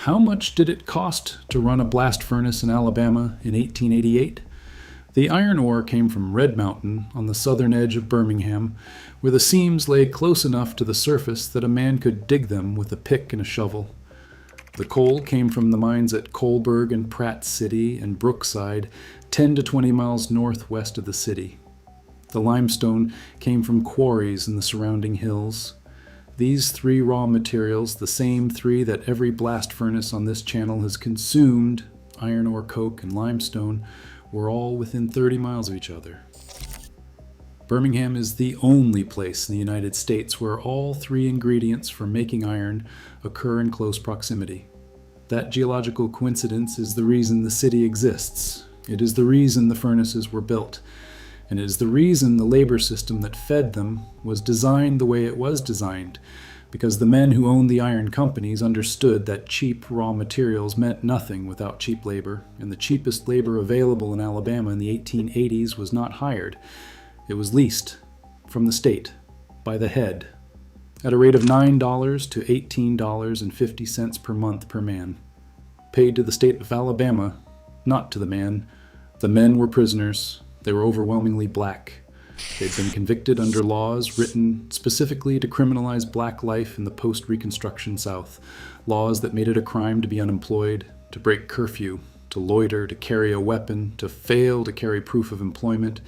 How much did it cost to run a blast furnace in Alabama in 1888? The iron ore came from Red Mountain on the southern edge of Birmingham, where the seams lay close enough to the surface that a man could dig them with a pick and a shovel. The coal came from the mines at Coalburg and Pratt City and Brookside, 10 to 20 miles northwest of the city. The limestone came from quarries in the surrounding hills. These three raw materials, the same three that every blast furnace on this channel has consumed, iron ore, coke, and limestone, were all within 30 miles of each other. Birmingham is the only place in the United States where all three ingredients for making iron occur in close proximity. That geological coincidence is the reason the city exists. It is the reason the furnaces were built. And it is the reason the labor system that fed them was designed the way it was designed, because the men who owned the iron companies understood that cheap raw materials meant nothing without cheap labor, and the cheapest labor available in Alabama in the 1880s was not hired. It was leased from the state, by the head, at a rate of $9 to $18.50 per month per man, paid to the state of Alabama, not to the man. The men were prisoners. They were overwhelmingly black. They'd been convicted under laws written specifically to criminalize black life in the post-Reconstruction South, laws that made it a crime to be unemployed, to break curfew, to loiter, to carry a weapon, to fail to carry proof of employment,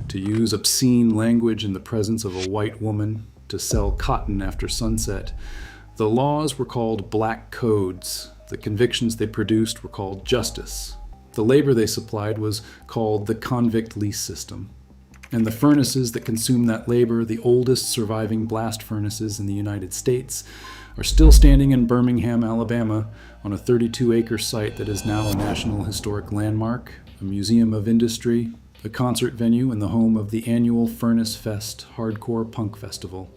to use obscene language in the presence of a white woman, to sell cotton after sunset. The laws were called black codes. The convictions they produced were called justice. The labor they supplied was called the Convict lease system. And the furnaces that consume that labor, the oldest surviving blast furnaces in the United States, are still standing in Birmingham, Alabama, on a 32-acre site that is now a National Historic Landmark, a museum of industry, a concert venue, and the home of the annual Furnace Fest hardcore punk festival.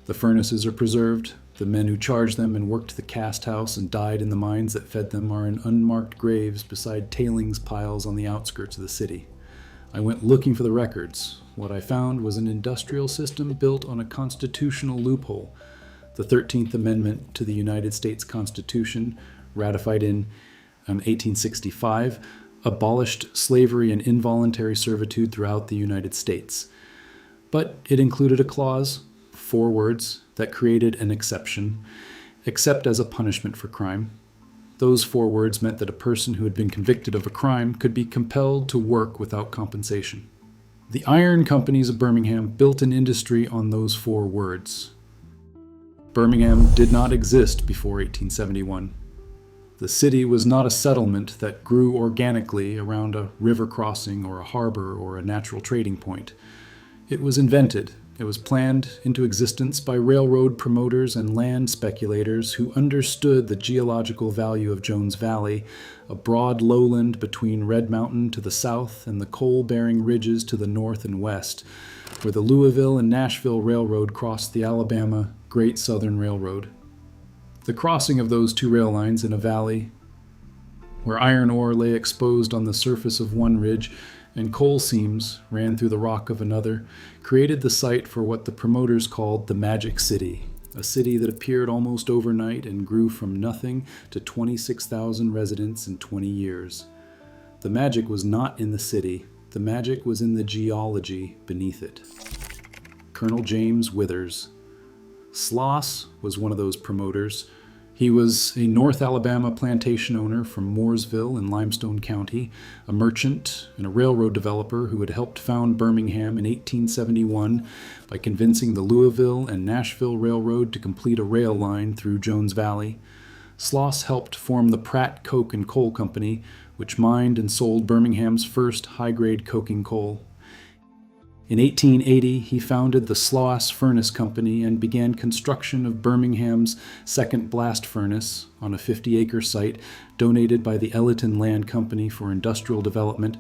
The furnaces are preserved. The men who charged them and worked the cast house and died in the mines that fed them are in unmarked graves beside tailings piles on the outskirts of the city. I went looking for the records. What I found was an industrial system built on a constitutional loophole. The 13th Amendment to the United States Constitution, ratified in 1865, abolished slavery and involuntary servitude throughout the United States. But it included a clause, 4 words, that created an exception, except as a punishment for crime. Those 4 words meant that a person who had been convicted of a crime could be compelled to work without compensation. The iron companies of Birmingham built an industry on those 4 words. Birmingham did not exist before 1871. The city was not a settlement that grew organically around a river crossing or a harbor or a natural trading point. It was invented. It was planned into existence by railroad promoters and land speculators who understood the geological value of Jones Valley, a broad lowland between Red Mountain to the south and the coal-bearing ridges to the north and west, where the Louisville and Nashville Railroad crossed the Alabama Great Southern Railroad. The crossing of those 2 rail lines in a valley, where iron ore lay exposed on the surface of one ridge and coal seams ran through the rock of another, created the site for what the promoters called the Magic City, a city that appeared almost overnight and grew from nothing to 26,000 residents in 20 years. The magic was not in the city. The magic was in the geology beneath it. Colonel James Withers. Sloss was one of those promoters. He was a North Alabama plantation owner from Mooresville in Limestone County, a merchant and a railroad developer who had helped found Birmingham in 1871 by convincing the Louisville and Nashville Railroad to complete a rail line through Jones Valley. Sloss helped form the Pratt Coke and Coal Company, which mined and sold Birmingham's first high-grade coking coal. In 1880, he founded the Sloss Furnace Company and began construction of Birmingham's second blast furnace on a 50-acre site donated by the Elliton Land Company for industrial development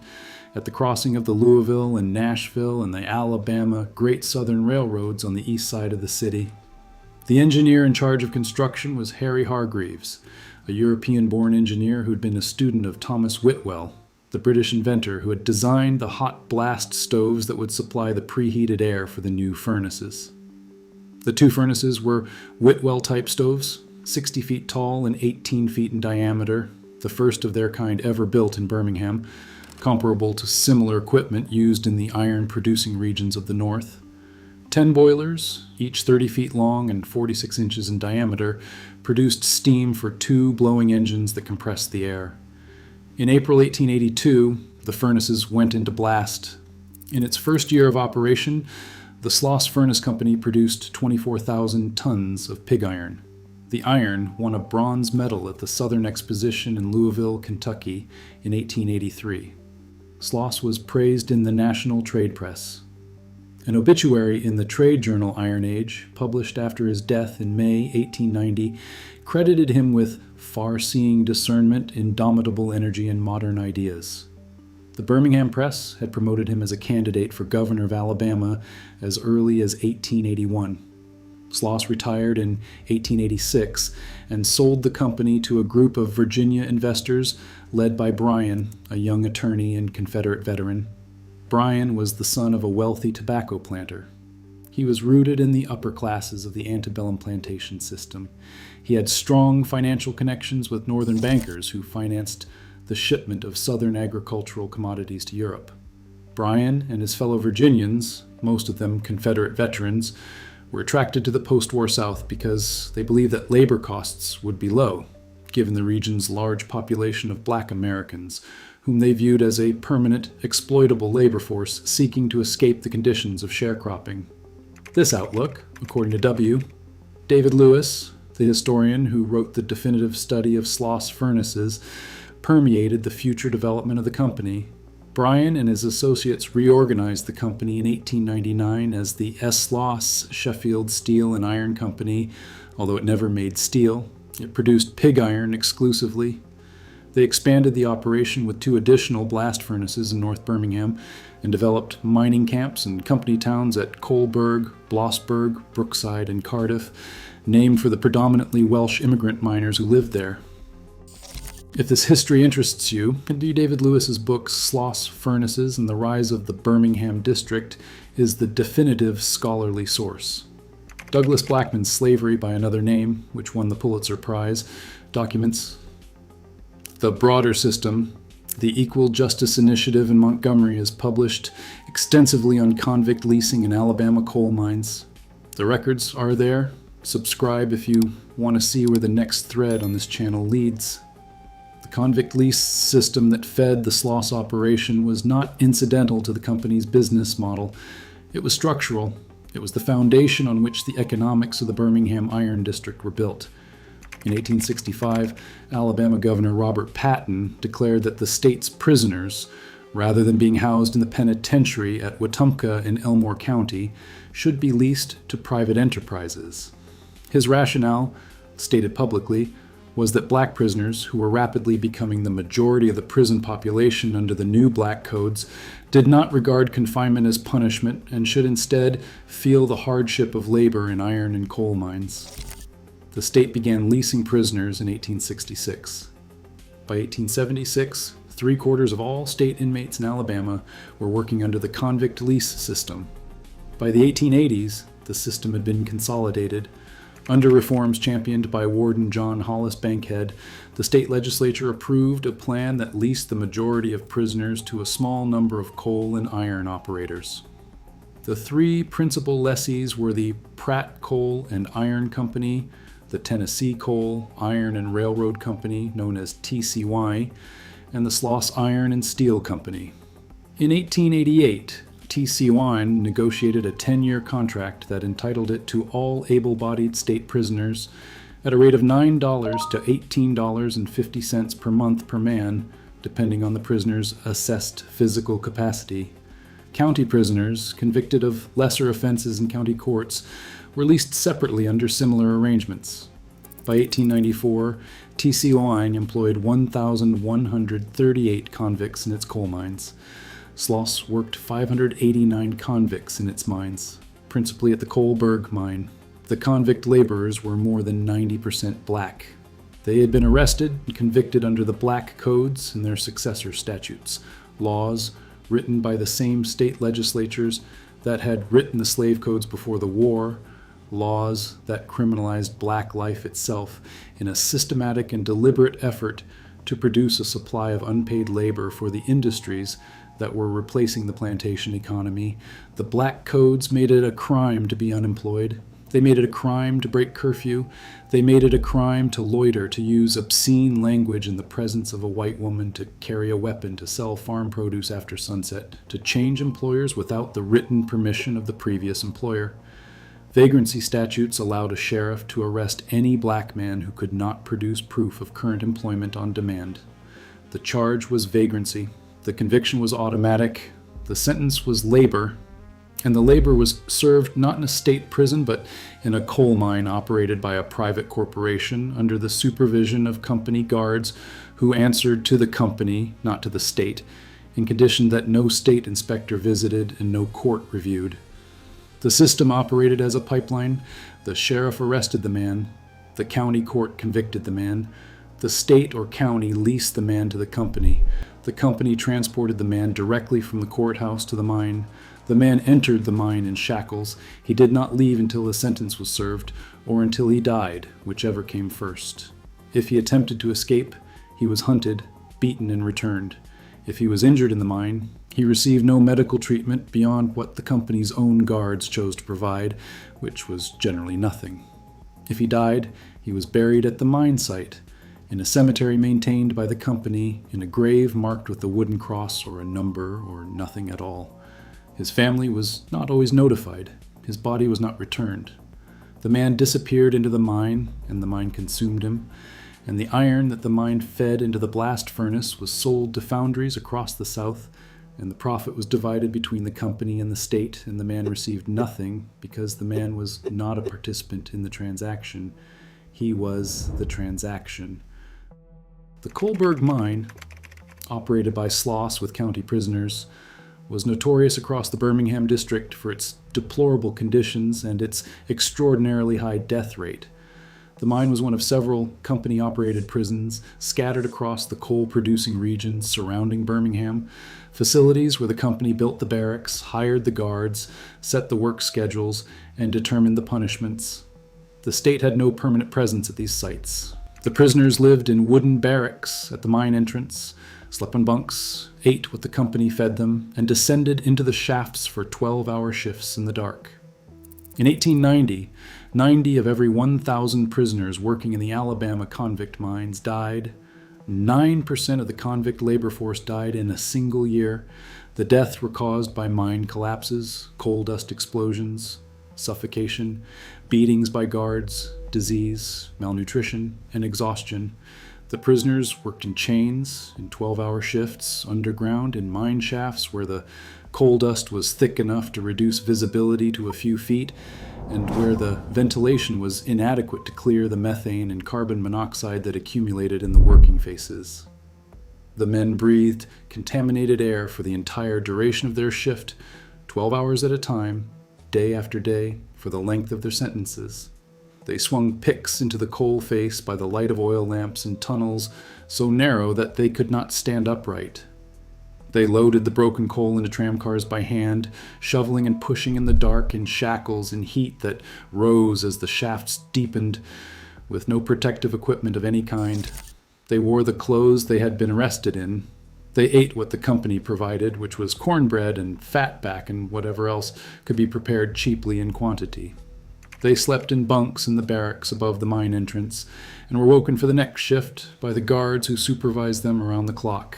at the crossing of the Louisville and Nashville and the Alabama Great Southern Railroads on the east side of the city. The engineer in charge of construction was Harry Hargreaves, a European-born engineer who'd been a student of Thomas Whitwell, the British inventor who had designed the hot blast stoves that would supply the preheated air for the new furnaces. The 2 furnaces were Whitwell-type stoves, 60 feet tall and 18 feet in diameter, the first of their kind ever built in Birmingham, comparable to similar equipment used in the iron-producing regions of the north. 10 boilers, each 30 feet long and 46 inches in diameter, produced steam for 2 blowing engines that compressed the air. In April 1882, the furnaces went into blast. In its first year of operation, the Sloss Furnace Company produced 24,000 tons of pig iron. The iron won a bronze medal at the Southern Exposition in Louisville, Kentucky in 1883. Sloss was praised in the national trade press. An obituary in the trade journal Iron Age, published after his death in May 1890, credited him with far-seeing discernment, indomitable energy, and modern ideas. The Birmingham Press had promoted him as a candidate for governor of Alabama as early as 1881. Sloss retired in 1886 and sold the company to a group of Virginia investors led by Bryan, a young attorney and Confederate veteran. Bryan was the son of a wealthy tobacco planter. He was rooted in the upper classes of the antebellum plantation system. He had strong financial connections with northern bankers who financed the shipment of southern agricultural commodities to Europe. Bryan and his fellow Virginians, most of them Confederate veterans, were attracted to the post-war South because they believed that labor costs would be low, given the region's large population of black Americans, whom they viewed as a permanent, exploitable labor force seeking to escape the conditions of sharecropping. This outlook, according to W. David Lewis, the historian who wrote the definitive study of Sloss Furnaces, permeated the future development of the company. Bryan and his associates reorganized the company in 1899 as the S. Sloss Sheffield Steel and Iron Company, although it never made steel. It produced pig iron exclusively. They expanded the operation with 2 additional blast furnaces in North Birmingham and developed mining camps and company towns at Coalburg, Blossburg, Brookside, and Cardiff, named for the predominantly Welsh immigrant miners who lived there. If this history interests you, David Lewis's book Sloss Furnaces and the Rise of the Birmingham District is the definitive scholarly source. Douglas Blackman's Slavery by Another Name, which won the Pulitzer Prize, documents the broader system. The Equal Justice Initiative in Montgomery has published extensively on convict leasing in Alabama coal mines. The records are there. Subscribe if you want to see where the next thread on this channel leads. The convict lease system that fed the Sloss operation was not incidental to the company's business model. It was structural. It was the foundation on which the economics of the Birmingham Iron District were built. In 1865, Alabama Governor Robert Patton declared that the state's prisoners, rather than being housed in the penitentiary at Wetumpka in Elmore County, should be leased to private enterprises. His rationale, stated publicly, was that black prisoners, who were rapidly becoming the majority of the prison population under the new black codes, did not regard confinement as punishment and should instead feel the hardship of labor in iron and coal mines. The state began leasing prisoners in 1866. By 1876, 3/4 of all state inmates in Alabama were working under the convict lease system. By the 1880s, the system had been consolidated. Under reforms championed by Warden John Hollis Bankhead, the state legislature approved a plan that leased the majority of prisoners to a small number of coal and iron operators. The 3 principal lessees were the Pratt Coal and Iron Company, the Tennessee Coal, Iron and Railroad Company, known as TCY, and the Sloss Iron and Steel Company. In 1888, TCY negotiated a 10-year contract that entitled it to all able-bodied state prisoners at a rate of $9 to $18.50 per month per man, depending on the prisoner's assessed physical capacity. County prisoners, convicted of lesser offenses in county courts, were leased separately under similar arrangements. By 1894, TCY employed 1,138 convicts in its coal mines. Sloss worked 589 convicts in its mines, principally at the Coalburg mine. The convict laborers were more than 90% black. They had been arrested and convicted under the black codes and their successor statutes, laws written by the same state legislatures that had written the slave codes before the war, laws that criminalized black life itself in a systematic and deliberate effort to produce a supply of unpaid labor for the industries that were replacing the plantation economy. The black codes made it a crime to be unemployed. They made it a crime to break curfew. They made it a crime to loiter, to use obscene language in the presence of a white woman, to carry a weapon, to sell farm produce after sunset, to change employers without the written permission of the previous employer. Vagrancy statutes allowed a sheriff to arrest any black man who could not produce proof of current employment on demand. The charge was vagrancy. The conviction was automatic. The sentence was labor. And the labor was served not in a state prison, but in a coal mine operated by a private corporation under the supervision of company guards who answered to the company, not to the state, in condition that no state inspector visited and no court reviewed. The system operated as a pipeline. The sheriff arrested the man. The county court convicted the man. The state or county leased the man to the company. The company transported the man directly from the courthouse to the mine. The man entered the mine in shackles. He did not leave until the sentence was served, or until he died, whichever came first. If he attempted to escape, he was hunted, beaten, and returned. If he was injured in the mine, he received no medical treatment beyond what the company's own guards chose to provide, which was generally nothing. If he died, he was buried at the mine site, in a cemetery maintained by the company, in a grave marked with a wooden cross or a number or nothing at all. His family was not always notified. His body was not returned. The man disappeared into the mine, and the mine consumed him, and the iron that the mine fed into the blast furnace was sold to foundries across the South, and the profit was divided between the company and the state, and the man received nothing because the man was not a participant in the transaction. He was the transaction. The Kohlberg mine, operated by Sloss with county prisoners, was notorious across the Birmingham district for its deplorable conditions and its extraordinarily high death rate. The mine was one of several company-operated prisons scattered across the coal-producing regions surrounding Birmingham, facilities where the company built the barracks, hired the guards, set the work schedules, and determined the punishments. The state had no permanent presence at these sites. The prisoners lived in wooden barracks at the mine entrance, slept on bunks, ate what the company fed them, and descended into the shafts for 12-hour shifts in the dark. In 1890, 90 of every 1,000 prisoners working in the Alabama convict mines died. 9% of the convict labor force died in a single year. The deaths were caused by mine collapses, coal dust explosions, suffocation, beatings by guards, disease, malnutrition, and exhaustion. The prisoners worked in chains, in 12-hour shifts, underground, in mine shafts where the coal dust was thick enough to reduce visibility to a few feet, and where the ventilation was inadequate to clear the methane and carbon monoxide that accumulated in the working faces. The men breathed contaminated air for the entire duration of their shift, 12 hours at a time, day after day, for the length of their sentences. They swung picks into the coal face by the light of oil lamps in tunnels so narrow that they could not stand upright. They loaded the broken coal into tramcars by hand, shoveling and pushing in the dark in shackles and heat that rose as the shafts deepened, with no protective equipment of any kind. They wore the clothes they had been arrested in. They ate what the company provided, which was cornbread and fatback and whatever else could be prepared cheaply in quantity. They slept in bunks in the barracks above the mine entrance and were woken for the next shift by the guards who supervised them around the clock.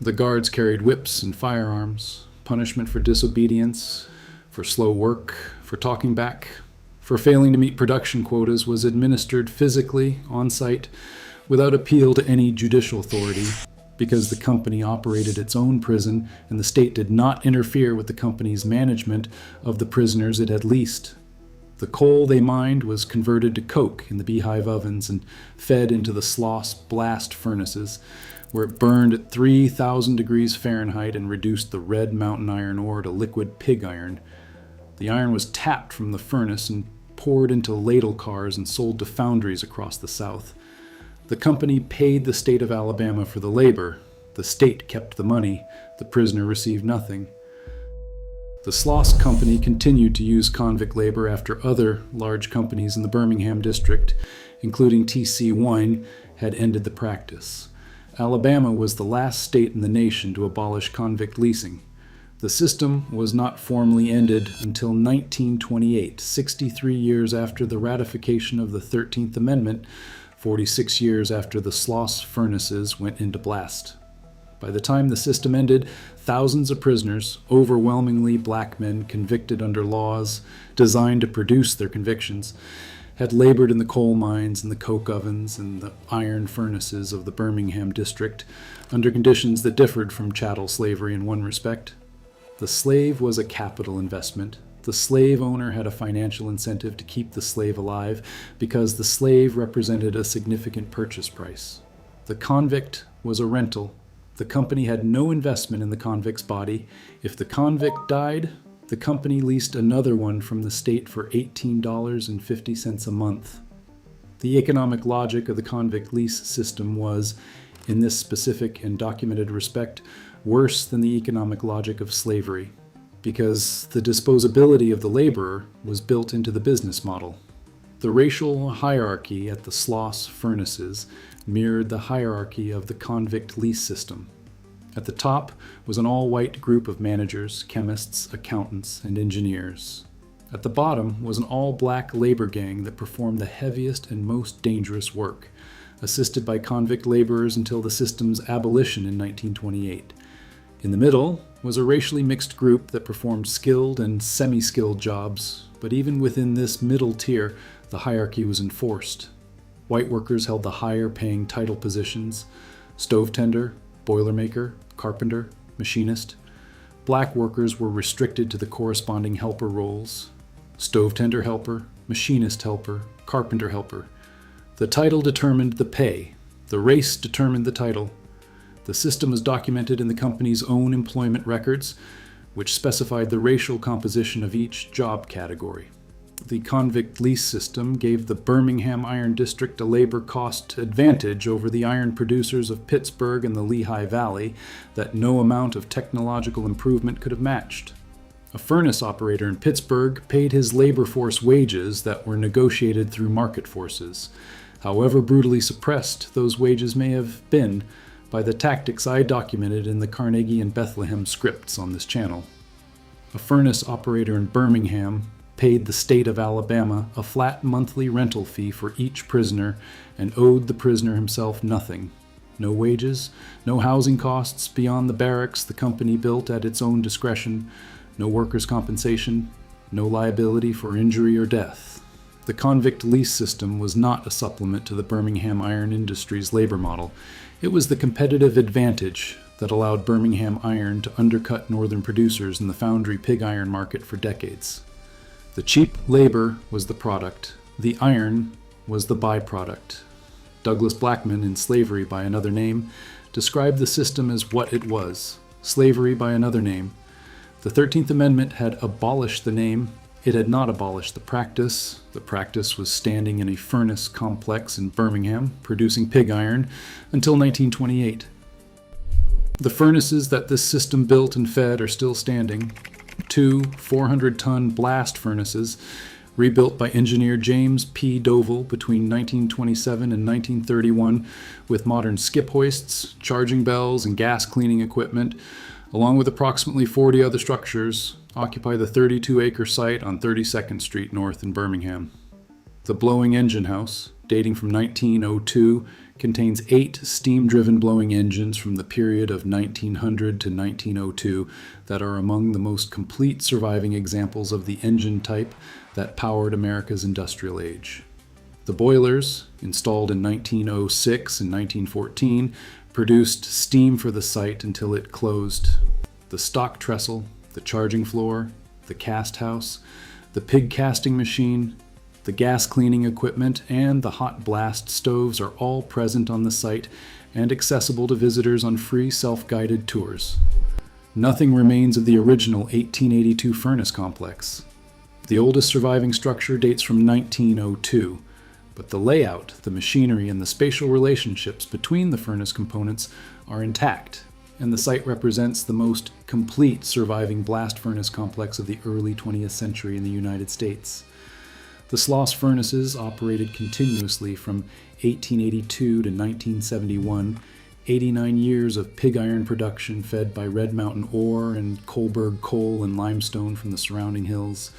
The guards carried whips and firearms, punishment for disobedience, for slow work, for talking back, for failing to meet production quotas was administered physically, on site, without appeal to any judicial authority, because the company operated its own prison and the state did not interfere with the company's management of the prisoners it had leased. The coal they mined was converted to coke in the beehive ovens and fed into the Sloss blast furnaces, where it burned at 3,000 degrees Fahrenheit and reduced the red mountain iron ore to liquid pig iron. The iron was tapped from the furnace and poured into ladle cars and sold to foundries across the South. The company paid the state of Alabama for the labor. The state kept the money. The prisoner received nothing. The Sloss Company continued to use convict labor after other large companies in the Birmingham district, including T.C. Wine, had ended the practice. Alabama was the last state in the nation to abolish convict leasing. The system was not formally ended until 1928, 63 years after the ratification of the 13th Amendment, 46 years after the Sloss Furnaces went into blast. By the time the system ended, thousands of prisoners, overwhelmingly black men convicted under laws designed to produce their convictions, had labored in the coal mines and the coke ovens and the iron furnaces of the Birmingham district under conditions that differed from chattel slavery in one respect. The slave was a capital investment. The slave owner had a financial incentive to keep the slave alive because the slave represented a significant purchase price. The convict was a rental. The company had no investment in the convict's body. If the convict died, the company leased another one from the state for $18.50 a month. The economic logic of the convict lease system was, in this specific and documented respect, worse than the economic logic of slavery, because the disposability of the laborer was built into the business model. The racial hierarchy at the Sloss Furnaces mirrored the hierarchy of the convict lease system. At the top was an all-white group of managers, chemists, accountants, and engineers. At the bottom was an all-black labor gang that performed the heaviest and most dangerous work, assisted by convict laborers until the system's abolition in 1928. In the middle was a racially mixed group that performed skilled and semi-skilled jobs, but even within this middle tier, the hierarchy was enforced. White workers held the higher-paying title positions: stove tender, boilermaker, carpenter, machinist. Black workers were restricted to the corresponding helper roles: stove tender helper, machinist helper, carpenter helper. The title determined the pay. The race determined the title. The system was documented in the company's own employment records, which specified the racial composition of each job category. The convict lease system gave the Birmingham Iron District a labor cost advantage over the iron producers of Pittsburgh and the Lehigh Valley that no amount of technological improvement could have matched. A furnace operator in Pittsburgh paid his labor force wages that were negotiated through market forces. However brutally suppressed those wages may have been by the tactics I documented in the Carnegie and Bethlehem scripts on this channel. A furnace operator in Birmingham paid the state of Alabama a flat monthly rental fee for each prisoner and owed the prisoner himself nothing. No wages, no housing costs beyond the barracks the company built at its own discretion, no workers' compensation, no liability for injury or death. The convict lease system was not a supplement to the Birmingham iron industry's labor model. It was the competitive advantage that allowed Birmingham Iron to undercut northern producers in the foundry pig iron market for decades. The cheap labor was the product. The iron was the byproduct. Douglas Blackman, in Slavery by Another Name, described the system as what it was: slavery by another name. The 13th Amendment had abolished the name. It had not abolished the practice. The practice was standing in a furnace complex in Birmingham, producing pig iron, until 1928. The furnaces that this system built and fed are still standing. 2 400-ton blast furnaces, rebuilt by engineer James P. Dovell between 1927 and 1931, with modern skip hoists, charging bells, and gas cleaning equipment, along with approximately 40 other structures, occupy the 32-acre site on 32nd Street North in Birmingham. The blowing engine house, dating from 1902, contains 8 steam-driven blowing engines from the period of 1900 to 1902 that are among the most complete surviving examples of the engine type that powered America's industrial age. The boilers, installed in 1906 and 1914, produced steam for the site until it closed. The stock trestle, the charging floor, the cast house, the pig casting machine, the gas cleaning equipment, and the hot blast stoves are all present on the site and accessible to visitors on free self-guided tours. Nothing remains of the original 1882 furnace complex. The oldest surviving structure dates from 1902, but the layout, the machinery, and the spatial relationships between the furnace components are intact and the site represents the most complete surviving blast furnace complex of the early 20th century in the United States. The Sloss Furnaces operated continuously from 1882 to 1971, 89 years of pig iron production fed by Red Mountain ore and Coalberg coal and limestone from the surrounding hills.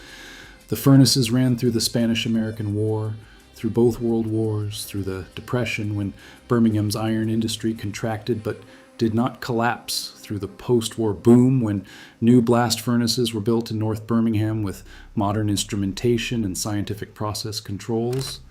The furnaces ran through the Spanish-American War, through both World Wars, through the Depression when Birmingham's iron industry contracted but did not collapse, through the post-war boom when new blast furnaces were built in North Birmingham with modern instrumentation and scientific process controls,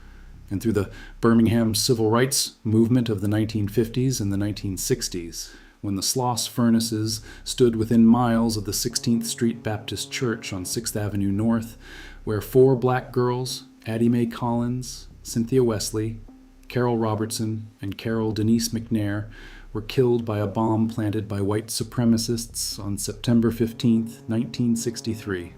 and through the Birmingham civil rights movement of the 1950s and the 1960s, when the Sloss Furnaces stood within miles of the 16th Street Baptist Church on 6th Avenue North, where 4 black girls, Addie Mae Collins, Cynthia Wesley, Carol Robertson, and Carol Denise McNair, were killed by a bomb planted by white supremacists on September 15, 1963.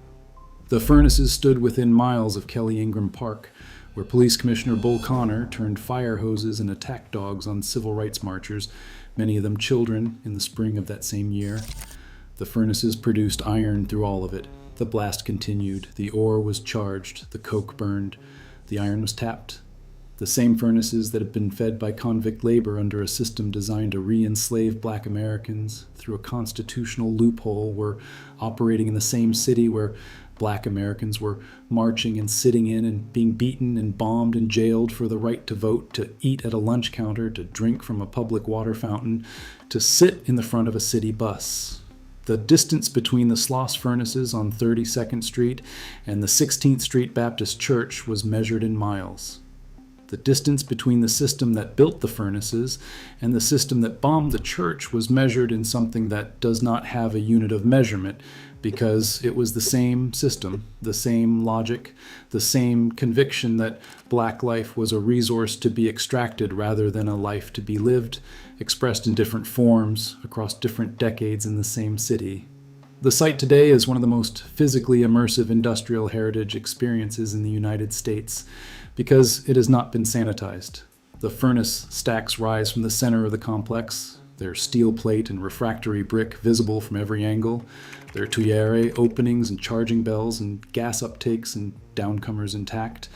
The furnaces stood within miles of Kelly Ingram Park, where Police Commissioner Bull Connor turned fire hoses and attack dogs on civil rights marchers, many of them children, in the spring of that same year. The furnaces produced iron through all of it. The blast continued, the ore was charged, the coke burned, the iron was tapped. The same furnaces that had been fed by convict labor under a system designed to re-enslave black Americans through a constitutional loophole were operating in the same city where black Americans were marching and sitting in and being beaten and bombed and jailed for the right to vote, to eat at a lunch counter, to drink from a public water fountain, to sit in the front of a city bus. The distance between the Sloss Furnaces on 32nd Street and the 16th Street Baptist Church was measured in miles. The distance between the system that built the furnaces and the system that bombed the church was measured in something that does not have a unit of measurement, because it was the same system, the same logic, the same conviction that black life was a resource to be extracted rather than a life to be lived, expressed in different forms across different decades in the same city. The site today is one of the most physically immersive industrial heritage experiences in the United States because it has not been sanitized. The furnace stacks rise from the center of the complex, their steel plate and refractory brick visible from every angle, their tuyere openings and charging bells and gas uptakes and downcomers intact,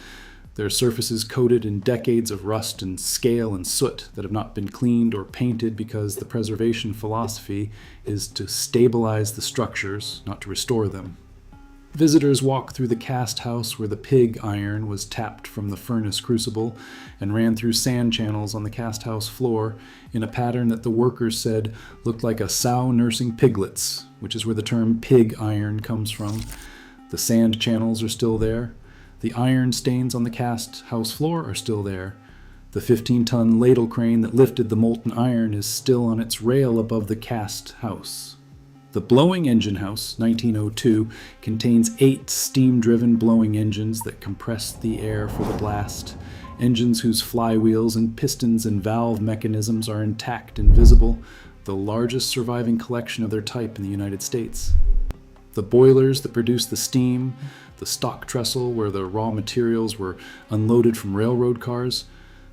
their surfaces coated in decades of rust and scale and soot that have not been cleaned or painted because the preservation philosophy is to stabilize the structures, not to restore them. Visitors walk through the cast house where the pig iron was tapped from the furnace crucible and ran through sand channels on the cast house floor in a pattern that the workers said looked like a sow nursing piglets, which is where the term pig iron comes from. The sand channels are still there. The iron stains on the cast house floor are still there. The 15-ton ladle crane that lifted the molten iron is still on its rail above the cast house. The blowing engine house, 1902, contains 8 steam-driven blowing engines that compress the air for the blast, engines whose flywheels and pistons and valve mechanisms are intact and visible, the largest surviving collection of their type in the United States. The boilers that produce the steam, the stock trestle where the raw materials were unloaded from railroad cars,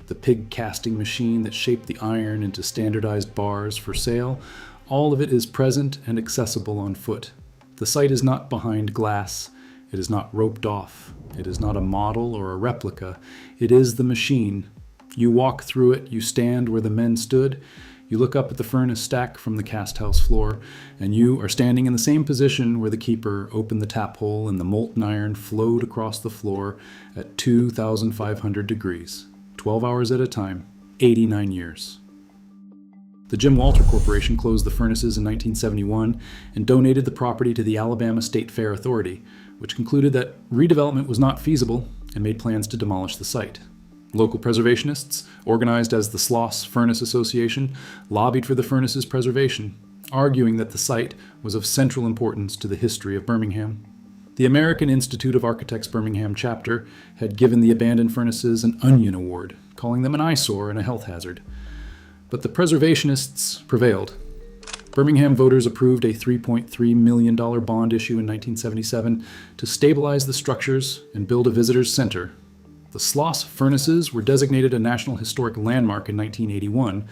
the pig casting machine that shaped the iron into standardized bars for sale, all of it is present and accessible on foot. The site is not behind glass. It is not roped off. It is not a model or a replica. It is the machine. You walk through it, you stand where the men stood, you look up at the furnace stack from the cast house floor, and you are standing in the same position where the keeper opened the tap hole and the molten iron flowed across the floor at 2,500 degrees, 12 hours at a time, 89 years. The Jim Walter Corporation closed the furnaces in 1971 and donated the property to the Alabama State Fair Authority, which concluded that redevelopment was not feasible and made plans to demolish the site. Local preservationists, organized as the Sloss Furnace Association, lobbied for the furnace's preservation, arguing that the site was of central importance to the history of Birmingham. The American Institute of Architects Birmingham chapter had given the abandoned furnaces an Onion Award, calling them an eyesore and a health hazard. But the preservationists prevailed. Birmingham voters approved a $3.3 million bond issue in 1977 to stabilize the structures and build a visitors center. The Sloss Furnaces were designated a National Historic Landmark in 1981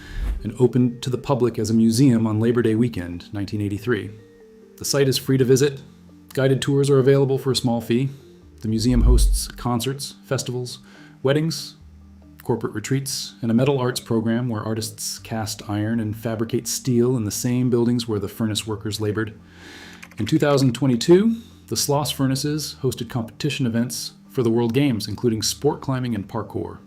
and opened to the public as a museum on Labor Day weekend, 1983. The site is free to visit. Guided tours are available for a small fee. The museum hosts concerts, festivals, weddings, corporate retreats, and a metal arts program where artists cast iron and fabricate steel in the same buildings where the furnace workers labored. In 2022, the Sloss Furnaces hosted competition events for the World Games, including sport climbing and parkour.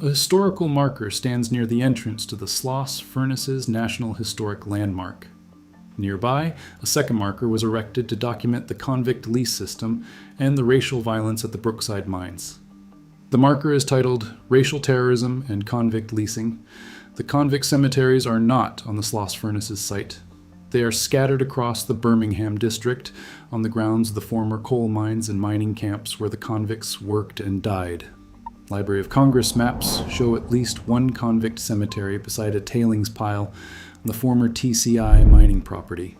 A historical marker stands near the entrance to the Sloss Furnaces National Historic Landmark. Nearby, a second marker was erected to document the Convict lease system and the racial violence at the Brookside mines. The marker is titled Racial Terrorism and Convict Leasing. The convict cemeteries are not on the Sloss Furnaces site. They are scattered across the Birmingham district on the grounds of the former coal mines and mining camps where the convicts worked and died. Library of Congress maps show at least one convict cemetery beside a tailings pile on the former TCI mining property.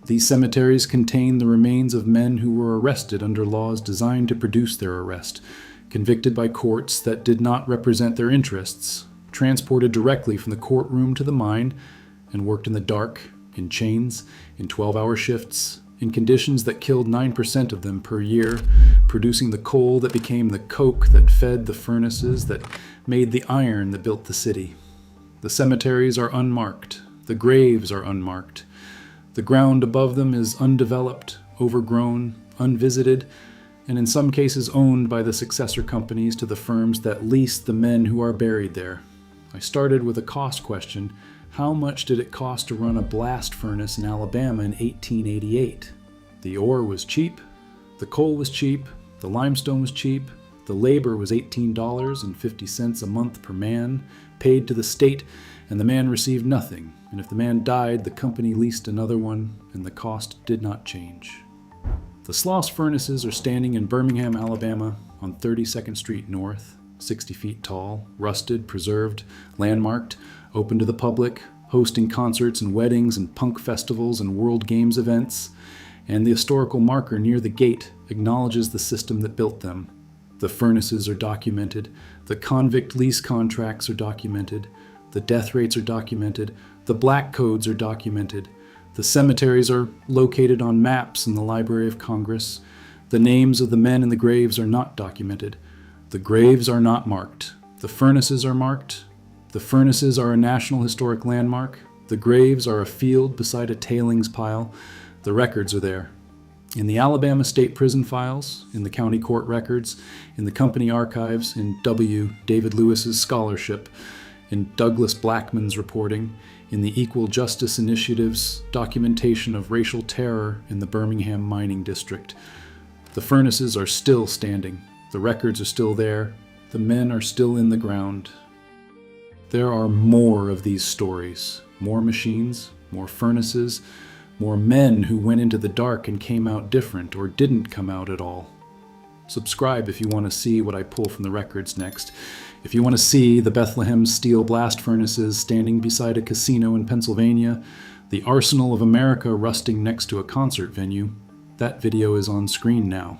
These cemeteries contain the remains of men who were arrested under laws designed to produce their arrest, convicted by courts that did not represent their interests, transported directly from the courtroom to the mine, and worked in the dark, in chains, in 12-hour shifts, in conditions that killed 9% of them per year, producing the coal that became the coke that fed the furnaces that made the iron that built the city. The cemeteries are unmarked. The graves are unmarked. The ground above them is undeveloped, overgrown, unvisited, and in some cases owned by the successor companies to the firms that lease the men who are buried there. I started with a cost question. How much did it cost to run a blast furnace in Alabama in 1888? The ore was cheap, the coal was cheap, the limestone was cheap, the labor was $18.50 a month per man, paid to the state, and the man received nothing. And if the man died, the company leased another one, and the cost did not change. The Sloss Furnaces are standing in Birmingham, Alabama, on 32nd Street North, 60 feet tall, rusted, preserved, landmarked, open to the public, hosting concerts and weddings and punk festivals and World Games events, and the historical marker near the gate acknowledges the system that built them. The furnaces are documented, the convict lease contracts are documented, the death rates are documented, the black codes are documented, the cemeteries are located on maps in the Library of Congress. The names of the men in the graves are not documented. The graves are not marked. The furnaces are marked. The furnaces are a National Historic Landmark. The graves are a field beside a tailings pile. The records are there. In the Alabama State Prison files, in the county court records, in the company archives, in W. David Lewis's scholarship, in Douglas Blackman's reporting, in the Equal Justice Initiative's documentation of racial terror in the Birmingham mining district. The furnaces are still standing. The records are still there. The men are still in the ground. There are more of these stories. More machines, more furnaces, more men who went into the dark and came out different or didn't come out at all. Subscribe if you want to see what I pull from the records next. If you want to see the Bethlehem steel blast furnaces standing beside a casino in Pennsylvania, the Arsenal of America rusting next to a concert venue, that video is on screen now.